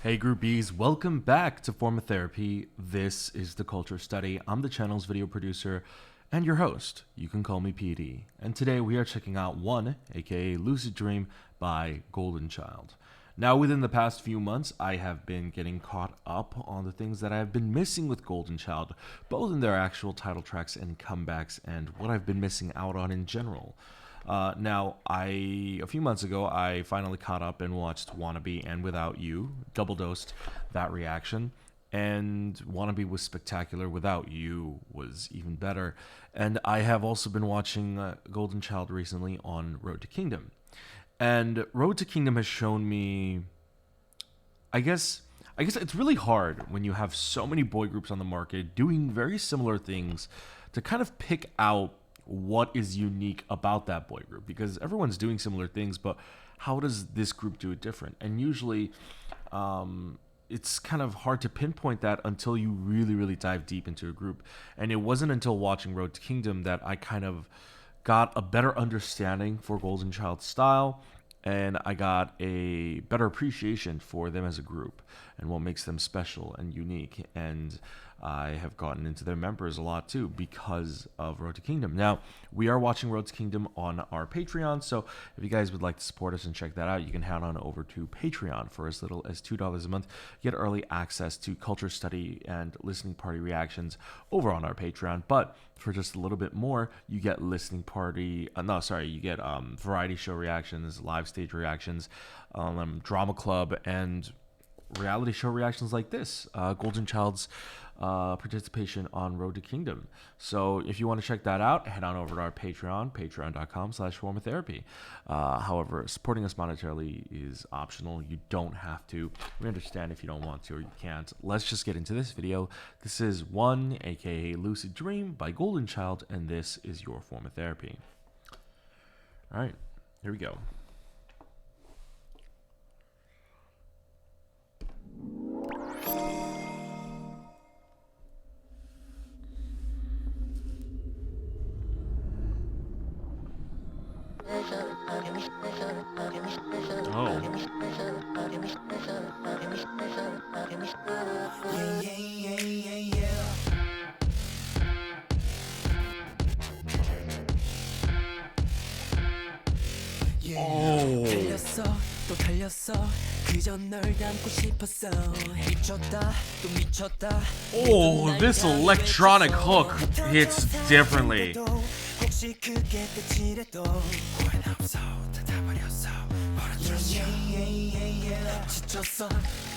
Hey groupies, welcome back to Form of Therapy. This is the Culture Study. I'm the channel's video producer and your host. You can call me PD. And today we are checking out One, aka Lucid Dream by Goldenchild. Now within the past few months, I have been getting caught up on the things that I have been missing with Goldenchild, both in their actual title tracks and comebacks, and what I've been missing out on in general. A few months ago, I finally caught up and watched Wannabe and Without You, double dosed that reaction. And Wannabe was spectacular. Without You was even better. And I have also been watching Goldenchild recently on Road to Kingdom. And Road to Kingdom has shown me, I guess it's really hard when you have so many boy groups on the market doing very similar things to kind of pick out what is unique about that boy group, because everyone's doing similar things, but how does this group do it different? And usually it's kind of hard to pinpoint that until you really dive deep into a group. And it wasn't until watching Road to Kingdom that I kind of got a better understanding for Goldenchild's style, and I got a better appreciation for them as a group and what makes them special and unique. And I have gotten into their members a lot too because of Road to Kingdom. Now, we are watching Road to Kingdom on our Patreon, so if you guys would like to support us and check that out, you can head on over to Patreon for as little as $2 a month. Get early access to Culture Study and listening party reactions over on our Patreon, but for just a little bit more, you get listening party, you get variety show reactions, live stage reactions, drama club, and reality show reactions like this, Goldenchild's participation on Road to Kingdom. So if you want to check that out, head on over to our Patreon, patreon.com/formatherapy. However, supporting us monetarily is optional. You don't have to. We understand if you don't want to or you can't. Let's just get into this video. This is One, aka Lucid Dream by Goldenchild, and this is your form of therapy. All right, here we go. 또 달렸어 그저 널 담고 싶었어 미쳤다 또 미쳤다. Oh, this electronic hook hits differently. 혹시 그게 끝이래도 후회는 없어 닫아버렸어 지쳤어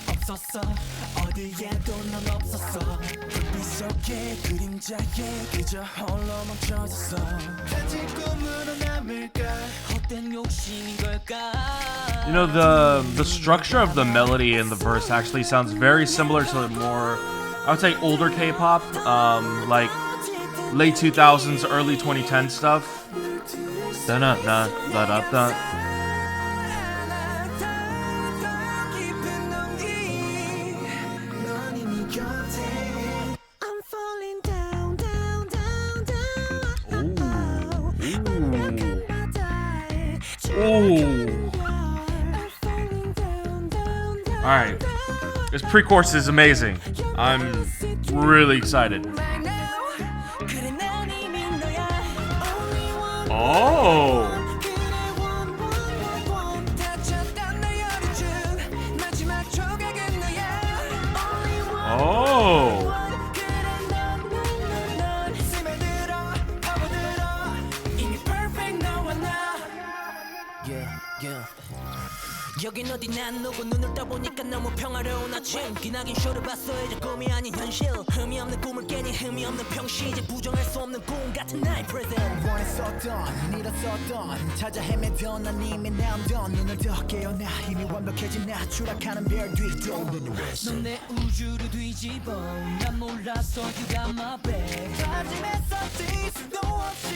없었어 어디에도 넌 없었어 불빛 속에 그림자에 그저 홀로 멈춰졌어 단지 꿈으로 남을까 헛된 욕심인 걸까. You know, the structure of the melody in the verse actually sounds very similar to more, I would say, older K-pop, like late 2000s, early 2010s stuff. Da-da-da-da-da-da. Alright, this pre-chorus is amazing. I'm really excited. Oh! Oh! 여긴 어디 난 누구 눈을 떠보니까 너무 평화로운 아침 기나긴 쇼를 봤어 이제 꿈이 아닌 현실 흠이 없는 꿈을 깨니 흠이 없는 평시 이제 부정할 수 없는 꿈 같은 나의 present 원했었던 잃었었던 찾아 헤매던 난 이미 남던 눈을 더 깨어나 이미 완벽해진 나 추락하는 별 뒤도 넌 내 우주를 뒤집어 난 몰랐어 You got my back 다짐했어 뒤수도 없이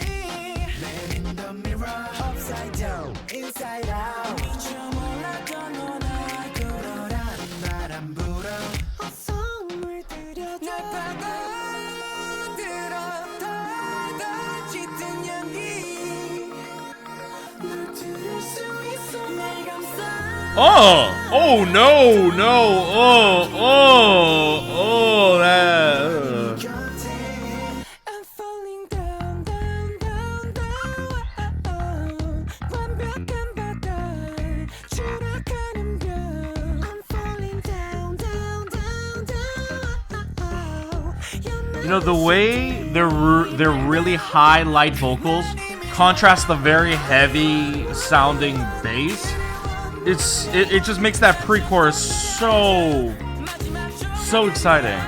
Let in the mirror Upside down Inside out 미쳐 몰랐던 너나 그러라는 바람 불어 어성을 들여줘 날 파고들었다 짙은 연기 널 들을 수 있어 날 감싸 Oh! Oh no, no, that. I'm falling down, down, down, down. 완벽한 바다에 추락하는 별. I'm falling down, down, down, down. You know, the way they're really high light vocals contrast the very heavy sounding bass. It just makes that pre-chorus so exciting.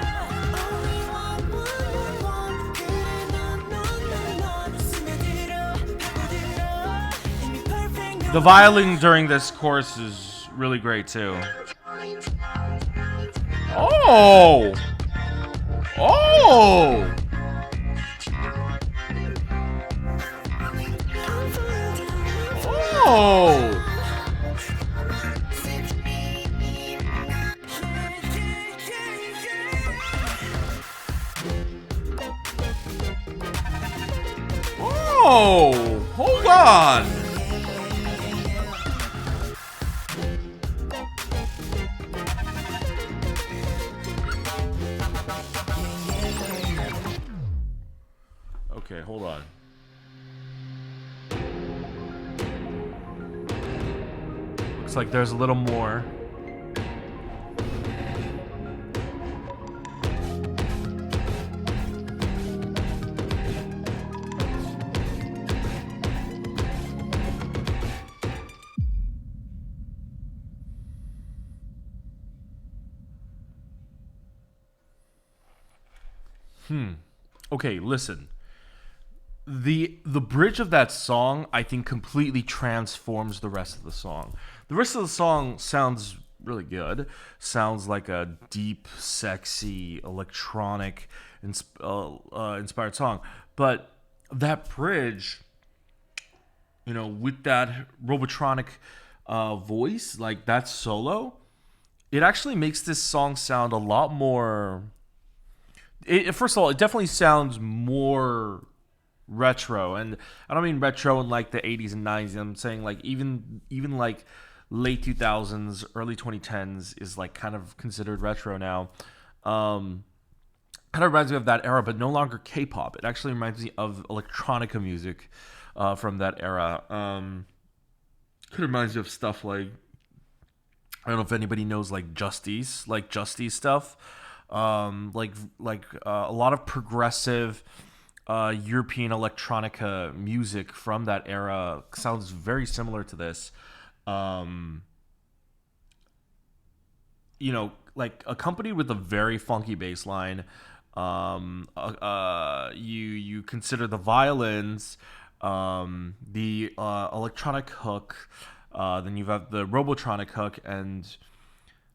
The violin during this chorus is really great too. Oh! Oh! Oh! Oh! Hold on! Okay, hold on. Looks like there's a little more. Okay, listen. The bridge of that song, I think, completely transforms the rest of the song. The rest of the song sounds really good. Sounds like a deep, sexy, electronic, inspired song. But that bridge, you know, with that Robotronic voice, like that solo, it actually makes this song sound a lot more. First of all, it definitely sounds more retro, and I don't mean retro in like the 80s and 90s. I'm saying like even like late 2000s, early 2010s is like kind of considered retro now. Kind of reminds me of that era, but no longer K-pop. It actually reminds me of electronica music from that era. Kind of reminds me of stuff like, I don't know if anybody knows like Justice stuff. Like a lot of progressive European electronica music from that era sounds very similar to this. You know, like accompanied with a very funky bass line. You consider the violins, the electronic hook, then you have the Robotronic hook, and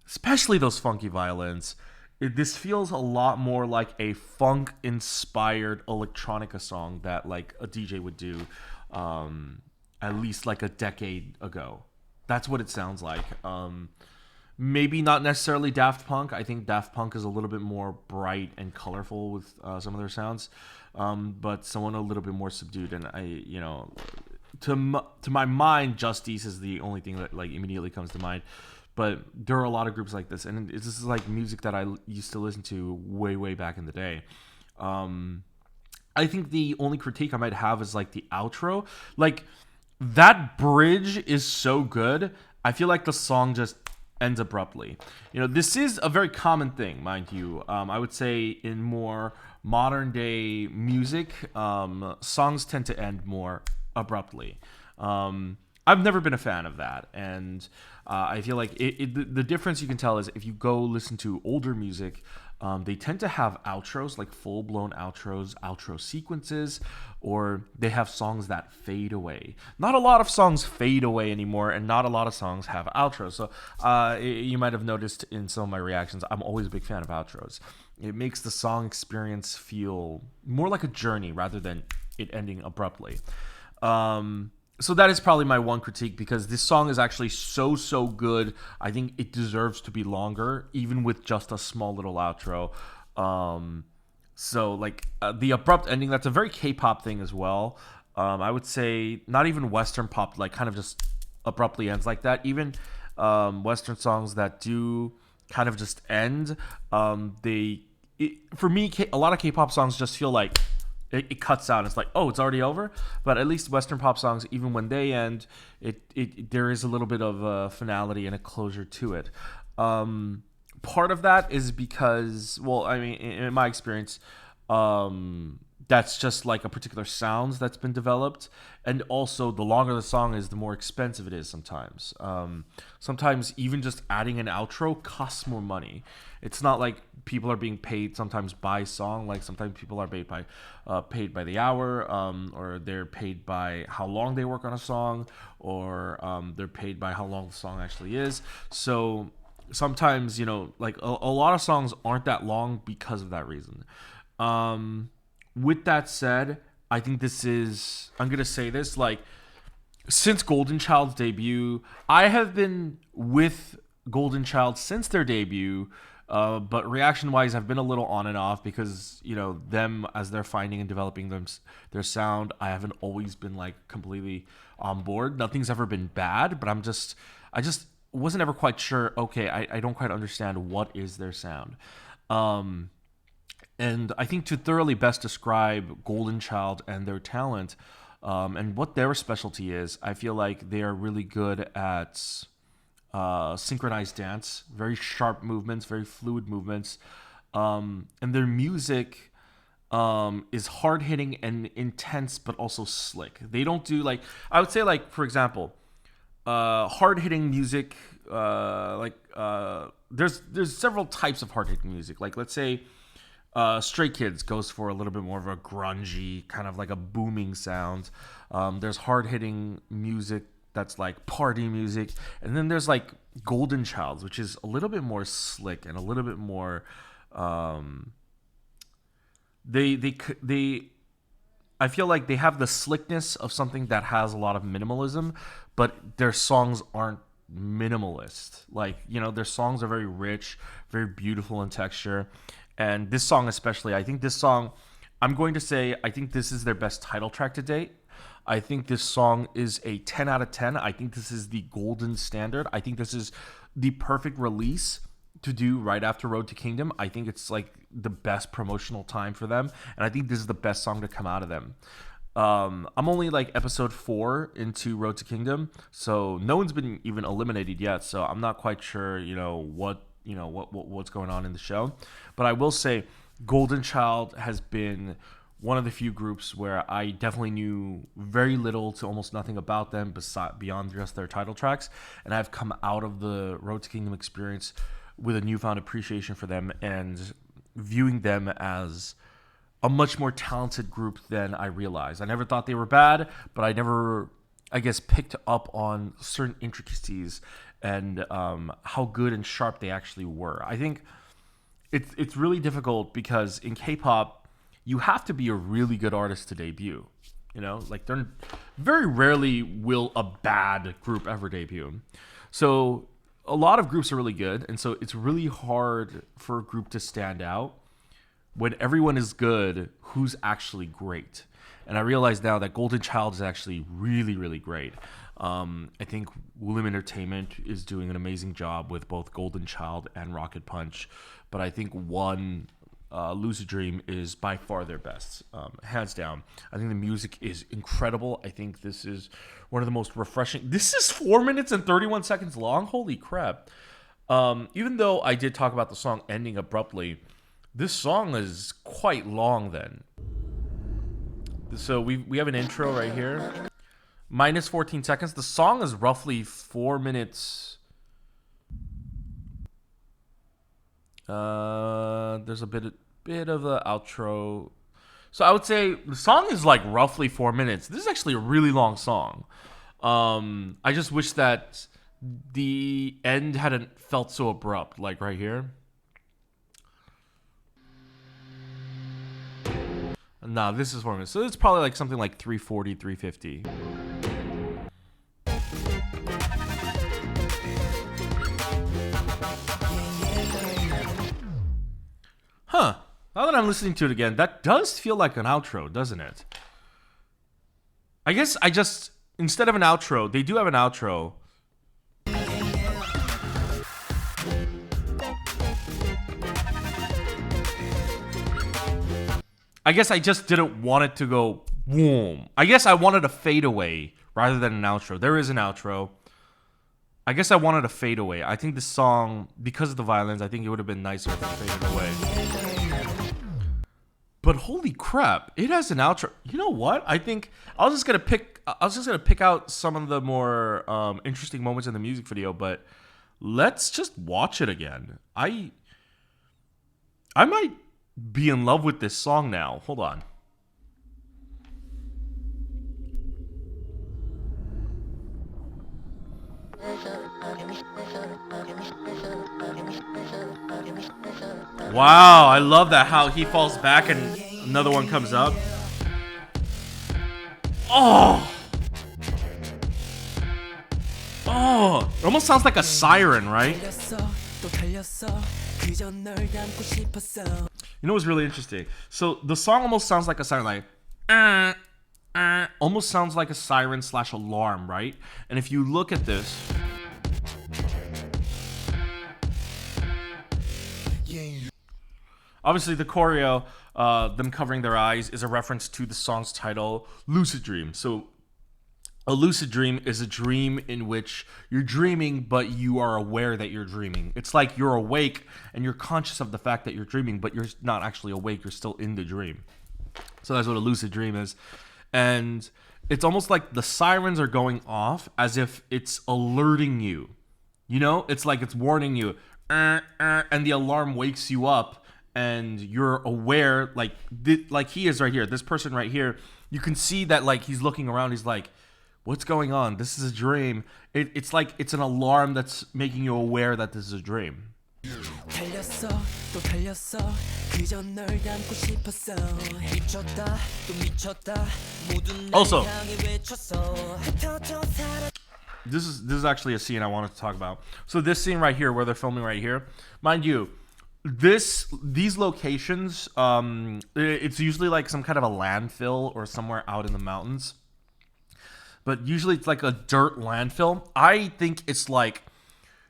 especially those funky violins. This feels a lot more like a funk-inspired electronica song that like a DJ would do, at least like a decade ago. That's what it sounds like. Maybe not necessarily Daft Punk. I think Daft Punk is a little bit more bright and colorful with some of their sounds, but someone a little bit more subdued. And to my mind, Justice is the only thing that like immediately comes to mind. But there are a lot of groups like this, and this is like music that I used to listen to way back in the day. I think the only critique I might have is like the outro. Like that bridge is so good. I feel like the song just ends abruptly. You know, this is a very common thing, mind you. I would say in more modern day music, songs tend to end more abruptly. I've never been a fan of that, and I feel like the difference you can tell is if you go listen to older music, they tend to have outros, like full-blown outros, outro sequences, or they have songs that fade away. Not a lot of songs fade away anymore, and not a lot of songs have outros. So you might have noticed in some of my reactions, I'm always a big fan of outros. It makes the song experience feel more like a journey rather than it ending abruptly. So that is probably my one critique, because this song is actually so good. I think it deserves to be longer, even with just a small little outro. So like the abrupt ending, that's a very K-pop thing as well. I would say not even Western pop like kind of just abruptly ends like that. Even Western songs that do kind of just end. For me, a lot of K-pop songs just feel like it cuts out. It's like, oh, it's already over. But at least Western pop songs, even when they end, there is a little bit of a finality and a closure to it. Part of that is because, well, I mean, in my experience, that's just like a particular sounds that's been developed, and also the longer the song is, the more expensive it is sometimes. Sometimes even just adding an outro costs more money. It's not like people are being paid sometimes by song. Like sometimes people are paid by the hour, or they're paid by how long they work on a song, or they're paid by how long the song actually is. So sometimes, like a lot of songs aren't that long because of that reason. With that said, I think I'm going to say this, like, since Golden Child's debut, I have been with Golden Child since their debut, but reaction-wise, I've been a little on and off because, them, as they're finding and developing their sound, I haven't always been, like, completely on board. Nothing's ever been bad, but I just wasn't ever quite sure, okay, I don't quite understand what is their sound. And I think to thoroughly best describe Golden Child and their talent, and what their specialty is, I feel like they are really good at synchronized dance, very sharp movements, very fluid movements. And their music is hard-hitting and intense, but also slick. They don't do, like, I would say, like, for example, hard-hitting music, there's several types of hard-hitting music. Like, let's say Stray Kids goes for a little bit more of a grungy, kind of like a booming sound. There's hard-hitting music that's like party music. And then there's like Golden Child, which is a little bit more slick and a little bit more... I feel like they have the slickness of something that has a lot of minimalism, but their songs aren't minimalist. Like, their songs are very rich, very beautiful in texture. And this song especially, I think this song, I'm going to say, I think this is their best title track to date. I think this song is a 10 out of 10. I think this is the golden standard. I think this is the perfect release to do right after Road to Kingdom. I think it's like the best promotional time for them. And I think this is the best song to come out of them. I'm only like episode 4 into Road to Kingdom, so no one's been even eliminated yet. So I'm not quite sure, what's going on in the show. But I will say Golden Child has been one of the few groups where I definitely knew very little to almost nothing about them beyond just their title tracks. And I've come out of the Road to Kingdom experience with a newfound appreciation for them and viewing them as a much more talented group than I realized. I never thought they were bad, but I never, I guess, picked up on certain intricacies and how good and sharp they actually were. I think it's really difficult because in K-pop, you have to be a really good artist to debut. Like they're very rarely will a bad group ever debut. So a lot of groups are really good, and so it's really hard for a group to stand out. When everyone is good, who's actually great? And I realize now that Golden Child is actually really, really great. I think Woollim Entertainment is doing an amazing job with both Golden Child and Rocket Punch. But I think Lucid Dream is by far their best, hands down. I think the music is incredible. I think this is one of the most refreshing. This is 4 minutes and 31 seconds long. Holy crap. Even though I did talk about the song ending abruptly, this song is quite long then. So we have an intro right here. Minus 14 seconds. The song is roughly 4 minutes. There's a bit of the outro. So I would say the song is like roughly 4 minutes. This is actually a really long song. I just wish that the end hadn't felt so abrupt, like right here. Nah, this is 4 minutes. So it's probably like something like 340, 350. Huh. Now that I'm listening to it again, that does feel like an outro, doesn't it? I guess instead of an outro, they do have an outro. I guess I just didn't want it to go boom. I guess I wanted a fadeaway rather than an outro. There is an outro. I guess I wanted a fadeaway. I think this song, because of the violins, I think it would have been nicer if it faded away. But holy crap, it has an outro. You know what? I think I was just gonna pick out some of the more interesting moments in the music video, but let's just watch it again. I might be in love with this song now. Hold on. Wow, I love that, how he falls back and another one comes up. Oh, it almost sounds like a siren, right? You know what's really interesting? So the song almost sounds like a siren, like almost sounds like a siren / alarm, right? And if you look at this, obviously the choreo, them covering their eyes, is a reference to the song's title, Lucid Dream. So a lucid dream is a dream in which you're dreaming, but you are aware that you're dreaming. It's like you're awake and you're conscious of the fact that you're dreaming, but you're not actually awake. You're still in the dream. So that's what a lucid dream is. And it's almost like the sirens are going off as if it's alerting you. You know, it's like it's warning you. And the alarm wakes you up and you're aware, like he is right here. This person right here, you can see that like he's looking around. He's like, what's going on? This is a dream. It's like it's an alarm that's making you aware that this is a dream. Also, this is actually a scene I wanted to talk about. So this scene right here, where they're filming right here, mind you, these locations, it's usually like some kind of a landfill or somewhere out in the mountains. But usually it's like a dirt landfill. I think it's like,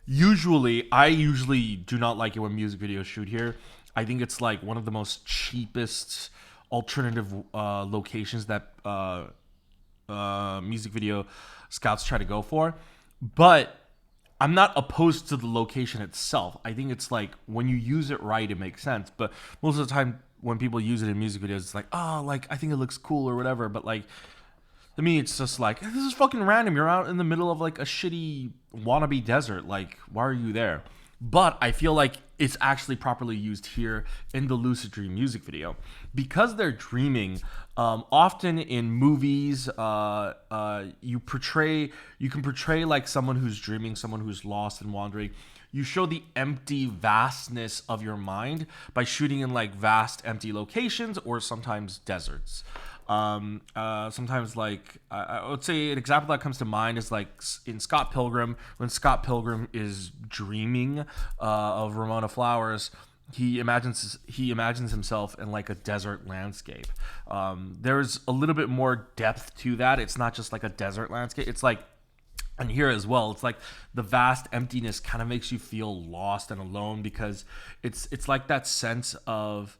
I usually do not like it when music videos shoot here. I think it's like one of the most cheapest alternative locations that music video scouts try to go for. But I'm not opposed to the location itself. I think it's like when you use it right, it makes sense. But most of the time when people use it in music videos, it's like, oh, like I think it looks cool or whatever. But like, to me, it's just like, this is fucking random. You're out in the middle of like a shitty wannabe desert. Like, why are you there? But I feel like it's actually properly used here in the Lucid Dream music video. Because they're dreaming, often in movies, you can portray like someone who's dreaming, someone who's lost and wandering. You show the empty vastness of your mind by shooting in like vast empty locations or sometimes deserts. Sometimes like I would say an example that comes to mind is like in Scott Pilgrim, when Scott Pilgrim is dreaming of Ramona Flowers, he imagines himself in like a desert landscape. There's a little bit more depth to that. It's not just like a desert landscape. It's like, and here as well, it's like the vast emptiness kind of makes you feel lost and alone, because it's like that sense of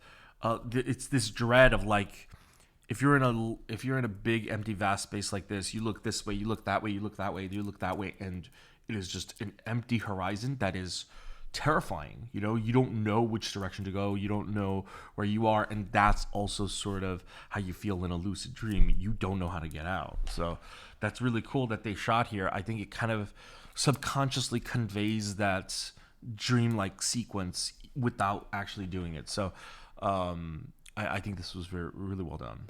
it's this dread of like, if you're in a big empty vast space like this, you look this way, you look that way, you look that way, you look that way, and it is just an empty horizon that is terrifying. You know, you don't know which direction to go, you don't know where you are, and that's also sort of how you feel in a lucid dream. You don't know how to get out. So that's really cool that they shot here. I think it kind of subconsciously conveys that dream-like sequence without actually doing it. So I think this was really well done.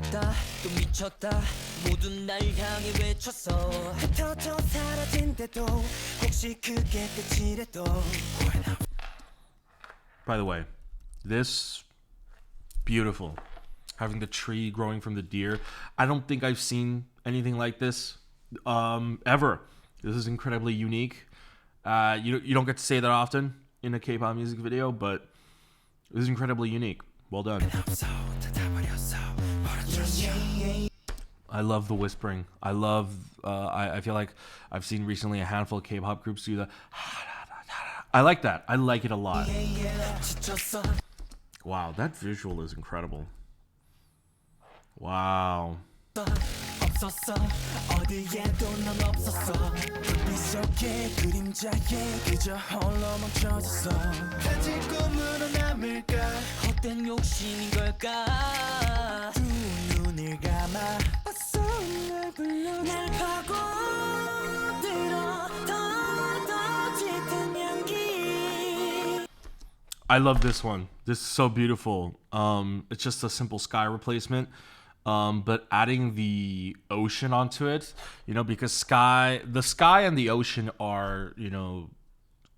By the way, this beautiful, having the tree growing from the deer. I don't think I've seen anything like this ever. This is incredibly unique. You don't get to say that often in a K-pop music video, but this is incredibly unique. Well done. I love the whispering. I feel like I've seen recently a handful of K-pop groups do the. I like that. I like it a lot. Wow, that visual is incredible. Wow. 없었어 어디에도 넌 없었어 불빛 속에 그림자에 그저 홀로 멈춰졌어 단지 꿈으로 남을까 헛된 욕심인 걸까 두 눈을 감아 봤어 날 불러 날 파고들어 더 짙은 연기. I love this one. This is so beautiful. It's just a simple sky replacement. But adding the ocean onto it, because the sky and the ocean are,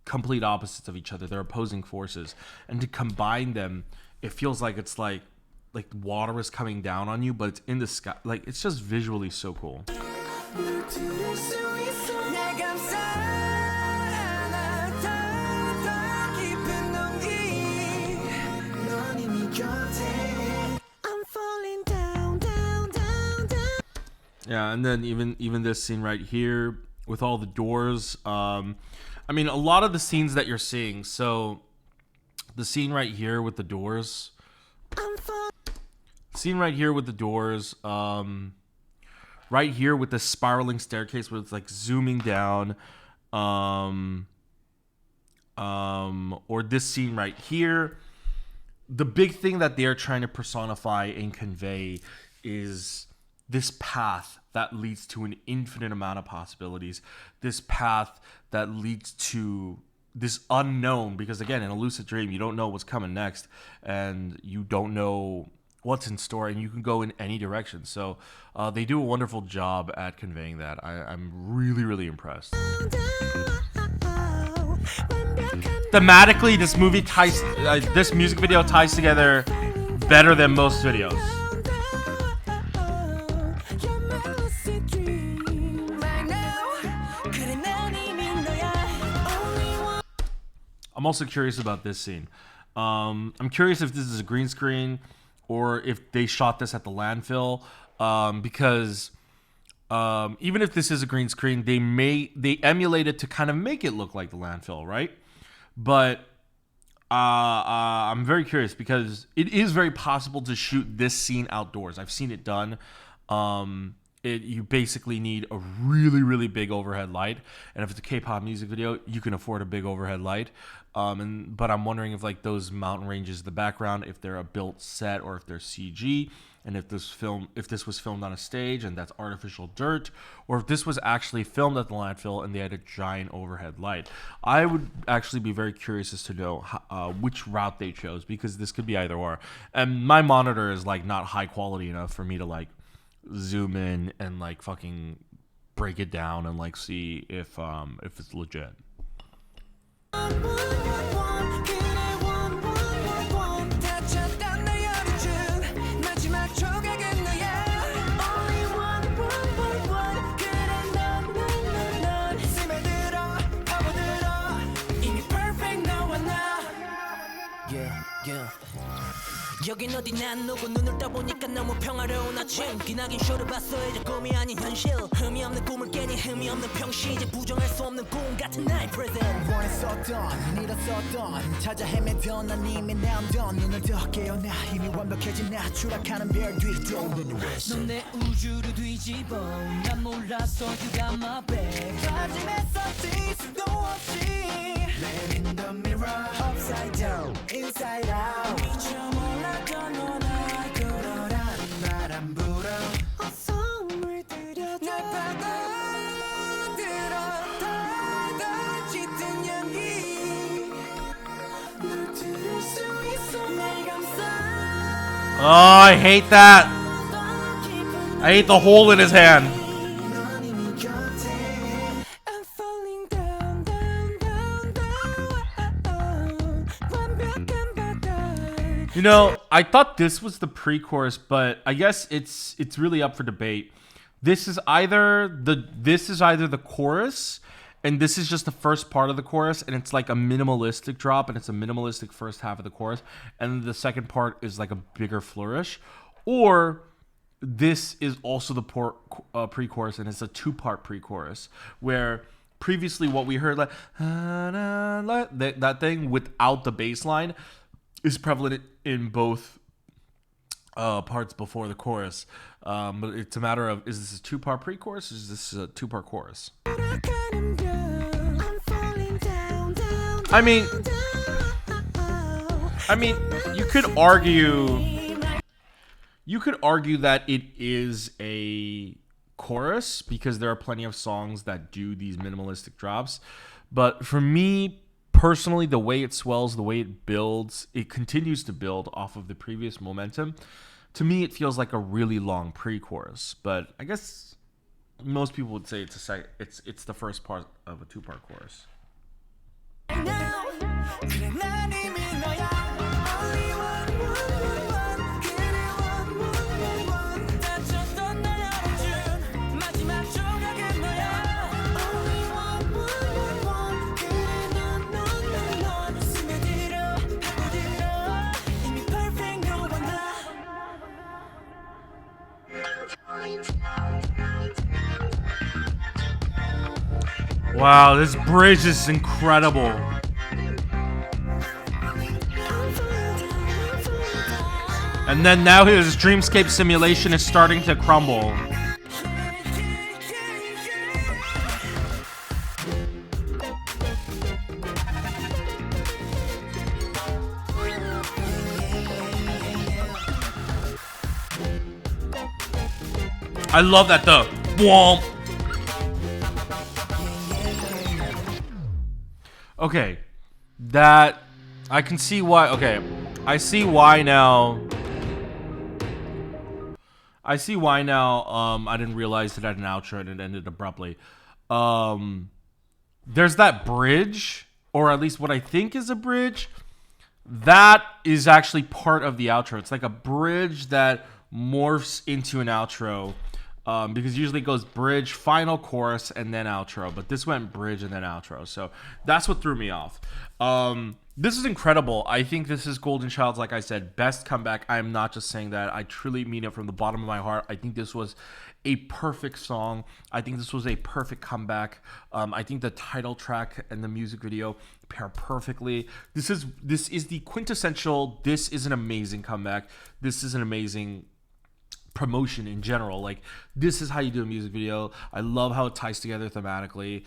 complete opposites of each other. They're opposing forces, and to combine them, it feels like it's like water is coming down on you, but it's in the sky. Like, it's just visually so cool. Yeah, and then even this scene right here with all the doors. I mean, a lot of the scenes that you're seeing. So, the scene right here with the doors. Scene right here with the doors. Right here with the spiraling staircase where it's like zooming down. Or this scene right here. The big thing that they're trying to personify and convey is this path that leads to an infinite amount of possibilities. This path that leads to this unknown, because again, in a lucid dream, you don't know what's coming next, and you don't know what's in store, and you can go in any direction. So they do a wonderful job at conveying that. I'm really, really impressed. Thematically, this music video ties together better than most videos. I'm also curious about this scene. I'm curious if this is a green screen or if they shot this at the landfill. Because even if this is a green screen, they emulate it to kind of make it look like the landfill, right? But I'm very curious because it is very possible to shoot this scene outdoors. I've seen it done. You basically need a really, really big overhead light, and if it's a K-pop music video, you can afford a big overhead light. But I'm wondering if like those mountain ranges in the background, if they're a built set or if they're CG, and if this was filmed on a stage and that's artificial dirt, or if this was actually filmed at the landfill and they had a giant overhead light. I would actually be very curious as to know which route they chose, because this could be either or. And my monitor is like not high quality enough for me to like zoom in and like fucking break it down and like see if it's legit. 여긴 어디 난 누구 눈을 떠보니까 너무 평화로운 아침 기나긴 쇼를 봤어 이제 꿈이 아닌 현실 흠이 없는 꿈을 깨니 흠이 없는 평시 이제 부정할 수 없는 꿈 같은 나의 present 원했었던 잃었었던 찾아 헤매던 난 이미 남던 눈을 더 깨어나 이미 완벽해진 나 추락하는 별 뒤로 넌 내 우주를 뒤집어 난 몰랐어 You got my back 다짐했었지 수도 없이 Let in the mirror Upside down Inside out 미쳐 몰랐던 너나 그러란 바람 불어 어썸을 들여줘 날 파고들어 더 짙은 연기 널 들을 수 있어 날 감싸 Oh, I hate that. I hate the hole in his hand. You know, I thought this was the pre-chorus, but I guess it's really up for debate. This is either the chorus, and this is just the first part of the chorus, and it's like a minimalistic drop, and it's a minimalistic first half of the chorus, and the second part is like a bigger flourish, or this is also the pre-chorus, and it's a two-part pre-chorus where previously what we heard like that thing without the bass line is prevalent in both parts before the chorus. But it's a matter of, is this a two-part pre-chorus or is this a two-part chorus? I mean, you could argue that it is a chorus because there are plenty of songs that do these minimalistic drops. But for me personally, the way it swells, the way it builds, it continues to build off of the previous momentum. To me, it feels like a really long pre-chorus. But I guess most people would say it's the first part of a two-part chorus. Wow, this bridge is incredible. And then now his dreamscape simulation is starting to crumble. I love that the womp. Okay, that I can see why. Okay, I see why now. I see why now. I didn't realize it had an outro and it ended abruptly. There's that bridge, or at least what I think is a bridge. That is actually part of the outro. It's like a bridge that morphs into an outro. Because usually it goes bridge, final chorus, and then outro. But this went bridge and then outro. So that's what threw me off. This is incredible. I think this is Golden Child's, like I said, best comeback. I am not just saying that. I truly mean it from the bottom of my heart. I think this was a perfect song. I think this was a perfect comeback. I think the title track and the music video pair perfectly. This is the quintessential, this is an amazing comeback. This is an amazing promotion in general. Like, this is how you do a music video. I love how it ties together thematically.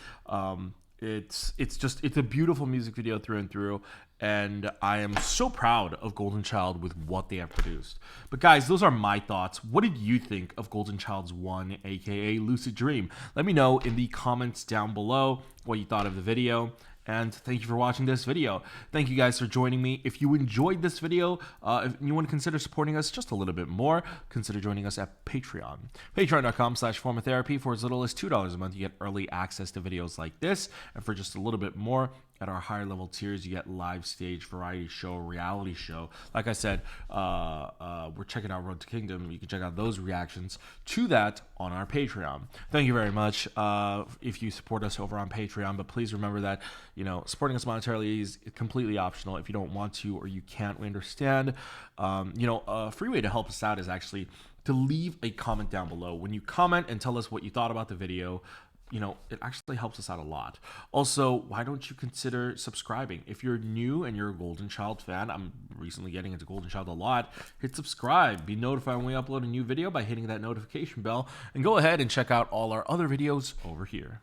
It's a beautiful music video through and through, and I am so proud of Golden Child with what they have produced. But guys, those are my thoughts. What did you think of Golden Child's One, aka Lucid Dream? Let me know in the comments down below what you thought of the video. And thank you for watching this video. Thank you guys for joining me. If you enjoyed this video, if you want to consider supporting us just a little bit more, consider joining us at Patreon. Patreon.com/formatherapy. For as little as $2 a month, you get early access to videos like this. And for just a little bit more, at our higher level tiers, you get live stage, variety show, reality show. Like I said, we're checking out Road to Kingdom. You can check out those reactions to that on our Patreon. Thank you very much if you support us over on Patreon. But please remember that, supporting us monetarily is completely optional. If you don't want to or you can't, we understand. A free way to help us out is actually to leave a comment down below. When you comment and tell us what you thought about the video, it actually helps us out a lot. Also, why don't you consider subscribing? If you're new and you're a Golden Child fan, I'm recently getting into Golden Child a lot, hit subscribe. Be notified when we upload a new video by hitting that notification bell. And go ahead and check out all our other videos over here.